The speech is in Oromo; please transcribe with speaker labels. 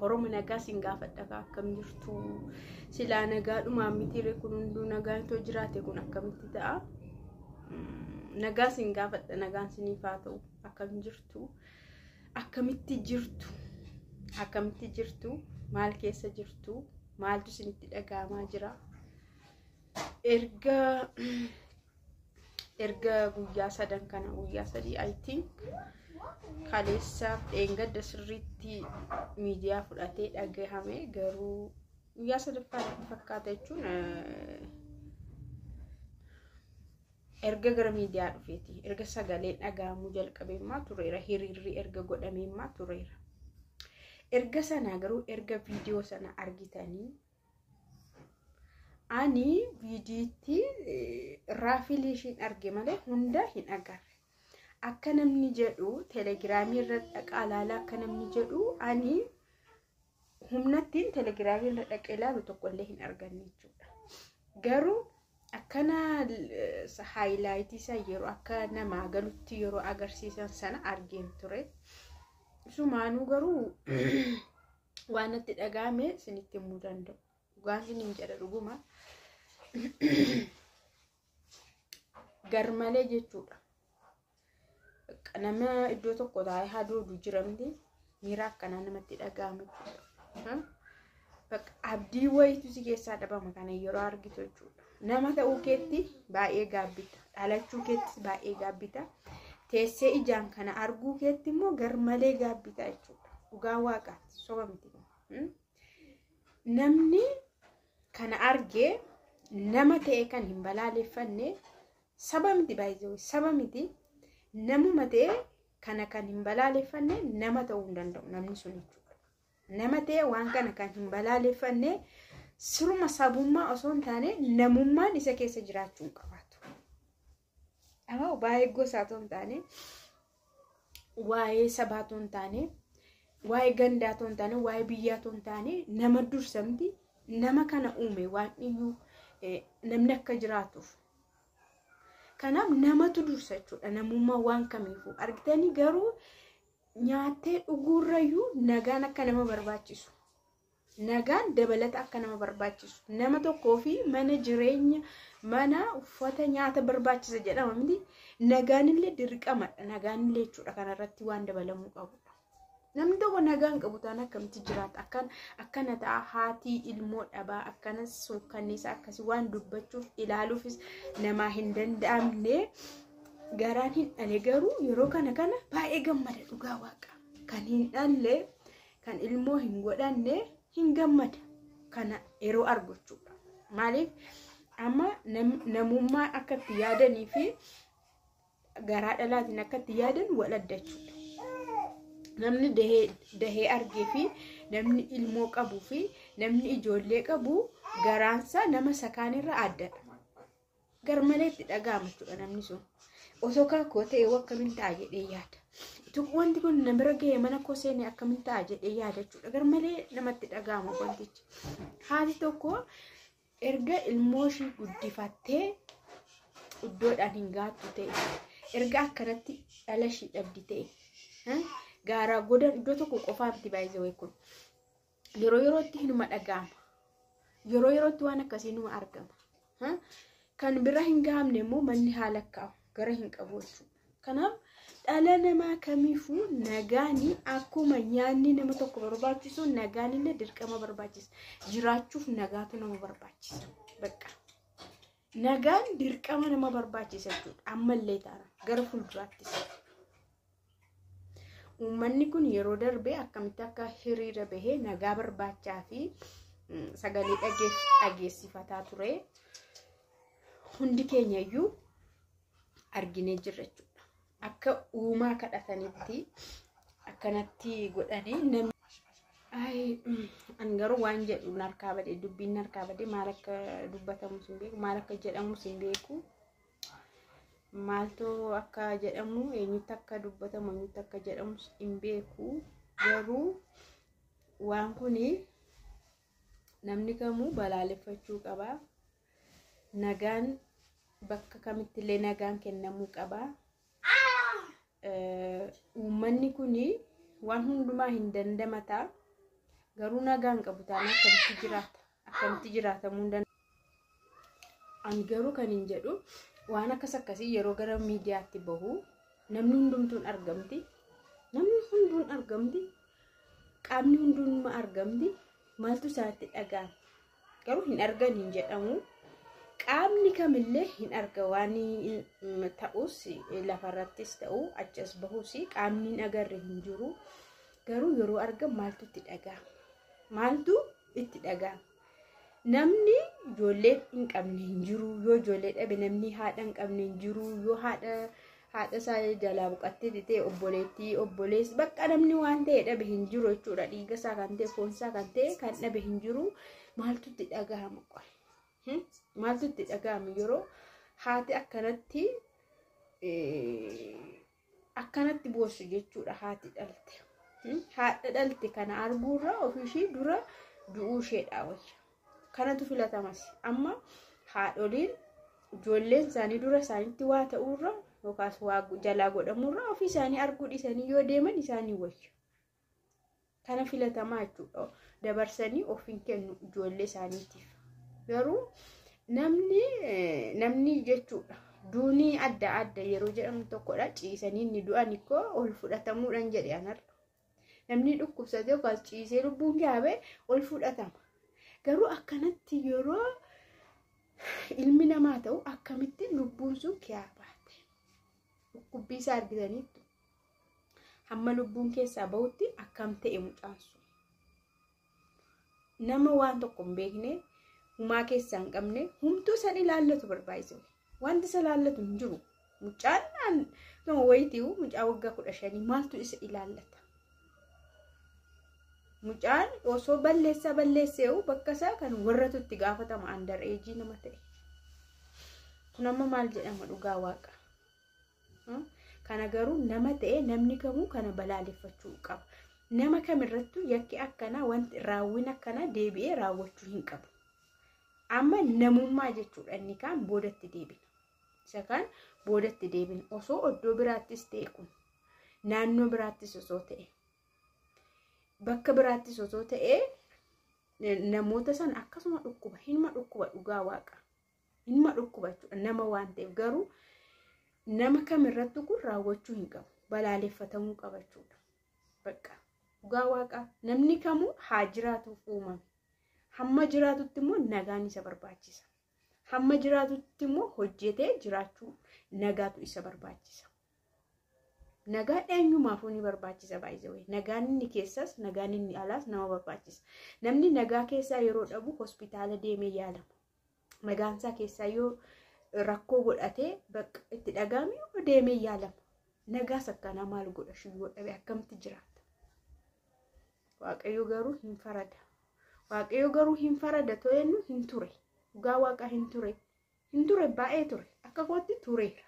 Speaker 1: Oromo nagaa singaafadha akkam jirtu silaa nagaadhuma mitiire kun hunduu nagaan too jiraate kun akkamitti ta'a nagaa singaafadha nagaan sinifaa ta'u akkamitti jirtu maal keessa jirtu maaltu sinitti dhagaamaa jira erga guyyaa sadan kana guyyaa sadii I think kaleessa engadda sirriitti miidiyaa fudhatee dhagahame garuu guyyaa sadaffaatti fakkaata jechuun erga gara miidiyaa dhufeeti erga sagaleen dhagahamuu jalqabeemmaa tureera hiriirri erga godhameemmaa tureera erga sana garuu erga viidiyoo sana argitanii ani viidiyotti raafilishiin arge malee hunda hin agarre akka namni jedhu telegiraamii irra dhaqaa ilaala akka namni jedhu ani humnattiin telegiraamii irra dhaqee ilaalu tokkollee hin arganne jechuudha garuu akkana highlight isa yeroo akka nama galutti yeroo agarsiisan sana argeen ture sumaanuu garuu waan itti dhagaame sinitti himuu danda'u waan sinin jedha dhuguma garmalee jechuudha nama iddoo tokko taa'ee haduudu jiramti miira akkanaa namatti dhagaame bakka abdii wayitu si keessaa dhabama kana yeroo argitu jechuudha nama ta'uu keetti baay'ee gaabbita dhalachuu keetti baay'ee gaabbita teessee ijaan kana arguu keetti immoo garmalee gaabbita jechuudha dhugaa waaqaatti soba miti namni kana argee nama ta'e kan hin balaaleffanne saba miti baay'ee saba miti namuma ta'e kana kan hin balaaleffanne nama ta'uu hin danda'u namni sun jechuudha nama ta'e waan kana kan hin balaaleffanne siruma sabummaa osoo hin taane namummaan isa keessa jiraachuu hin qabaatu amma baay'ee gosaatoo hin taane waa'ee sabaatoo hin taane waa'ee gandaatoo hin taane waa'ee biyyaatoo hin taane nama dursamti nama kana uume waan iyyuu namni akka jiraatuuf kanaaf namatu dursa jechuudha namummaa waan kamiifuu argitanii garuu nyaattee dhuguurrayyuu nagaan akka nama barbaachisu nagaan dabalata akka nama barbaachisu nama tokkoo fi mana jireenya mana uffata nyaata barbaachisa jedhama miti nagaanillee dirqamadha nagaanillee jechuudha kanarratti waan dabalamuu qabudha namni tokko nagaan qabu taan akkamitti jiraata akkana ta'a haatii ilmoo dhabaa akkanas suukkanneessa akkasii waan dubbachuuf ilaaluufis namaa hin danda'amne garaan hin dhale garuu yeroo kana baay'ee gammada dhugaa waaqa kan hin dhalle kan ilmoo hin godhanne hin gammada kana yeroo argu jechuudha maaliif amma namummaa akka itti yaadanii fi garaa dhalaatiin akka itti yaadan wal adda jechuudha namni dahee argee fi namni ilmoo qabu fi namni ijoollee qabu garaansa nama sakaanirra addadha garmalee itti dhagaama jechuudha namni sun osoo kaakoo ta'e akkamiin ta'a jedhee yaada wanti kun namira gahee mana koo seenee akkamiin ta'a jedhee yaada jechuudha garmalee namatti dhagaama wantichi haati tokko erga ilmoo ishii guddifattee iddoodhaan hin gaattu ta'e erga akkanatti dhala ishii dhabdi ta'e gaaraa godhan iddoo tokko qofaatti baay'ee kun yerootti hinuma dhagaama yerootti waan akkasii numa argama kan bira hin gahamne immoo manni haala kaa'u gara hin qabu jechuudha kanaaf dhala namaa kamiifuu nagaanii akkuma nyaanni nama tokko barbaachisu nagaanillee dirqama barbaachisa jiraachuuf nagaatu nama barbaachisa bakka nagaan dirqama nama barbaachisa jechuudha ammallee taana gara fuulduraattis uummanni kun yeroo darbee akkamitti akka hiriira bahee nagaa barbaachaa fi sagalee dhageessifataa ture hundi keenya iyyuu arginee jirra jechuudha akka uumaa kadhatanitti akkanatti godhanii namni an garuu waan jedhu narkaa badee dubbiin narkaa badee maal akka dubbatamu sin beeku maal akka jedhamu sin beeku maaltu akka jedhamu eenyutti akka dubbatamu eenyutti akka jedhamu hin beeku garuu waan kuni namni kamuu balaaleffachuu qaba nagaan bakka kamittillee nagaan kennamuu qaba uummanni kuni waan hundumaa hin dandamata garuu nagaan qabu taana akkamitti jiraatamuu ani garuu kan hin jedhu waan akkasii yeroo gara miidiyaatti bahu namni hundumtuun argamti qaamni hundummaa argamti maaltu isaatti dhagaan garuu hin argan hin jedhamu qaamni kamillee hin arga waan ta'us lafarrattis ta'u achas bahus qaamni agarre hin jiru garuu yeroo argan maaltu itti dhagaa namni ijoollee hin qabne hin jiru yoo ijoollee dhabe namni haadha hin qabne hin jiru yoo haadha isaa jalaa buqattee ta'e obboleessi bakka namni waan ta'e dhabe hin jiru jechuudha dhiiga isaa kan ta'e foon isaa kan ta'e kan dhabe hin jiru maaltu itti dhagahama maaltu itti dhagahama yeroo haati akkanatti boossu jechuudha haadha dhalte kana arguurra ofiishii dura du'uu isheedha wayya kanatu filatamas amma haadholiin ijoolleen isaanii dura isaanitti waa ta'uurra yookaas waa jalaa godhamuurra ofii isaanii arguu dhiisanii yoo deeman isaanii wayya kana filatamaa jechuudha dabarsanii ofiin kennu ijoollee isaaniitiif garuu namni jechuudha duunii adda yeroo jedhamu tokkodha ciisanii ni du'an ikkoo ol fudhatamuudhaan jedhe anarra namni dhukkubsate yookaas ciisee lubbuun gaabe ol fudhatama garuu akkanatti yeroo ilmi namaa ta'u akkamitti lubbuun sun kiyaabaate dhukkubbii isaa argitaniittu hamma lubbuun keessaa bahutti akkam ta'e mucaan sun nama waan tokko hin beekne humaa keessaa hin qabne humtuu san ilaallatu barbaachisa wanti isa ilaallatu hin jiru mucaan nama wayitii mucaa waggaa 15 maaltu isa ilaallata mucaan osoo balleessee bakka isaa kan warratu itti gaafatama under age nama ta'e kun amma maal jedhama dhugaa waaqa kana garuu nama ta'e namni kamuu kana balaaleffachuu qaba nama kamirrattu yakki akkana wanti raawwin akkana deebi'ee raawwachuu hin qabu amma namummaa jechuudha inni kaan boodatti deebina isa kaan boodatti deebina osoo oddoo biraattis ta'e kun naannoo biraattis osoo ta'e bakka biraattis osoo ta'e namoota san akkasuma dhukkuba dhugaa waaqa hinma dhukkuba jechuudha nama waan ta'eef garuu nama kamirrattu kun raawwachuu hin qabu balaaleffatamuu qaba jechuudha bakka dhugaa waaqa namni kamuu haa jiraatuuf uumame hamma jiraatutti immoo nagaan isa barbaachisa hamma jiraatutti immoo hojjetee jiraachuu nagaatu isa barbaachisa nagaa eenyumaafuu ni barbaachisa baay'ee nagaan inni keessas nagaan inni alaas nama barbaachisa namni nagaa keessaa yeroo dhabu hospitaala deemee yaalama nagaan isaa keessaa yoo rakkoo godhatee bakka itti dhagaame yoo deemee yaalama nagaas akkana maal godha shiyyoo dhabe akkamitti jiraata waaqayyo garuu hin farada to'ennu hin ture dhugaa waaqa hin ture baay'ee ture akka kootti tureera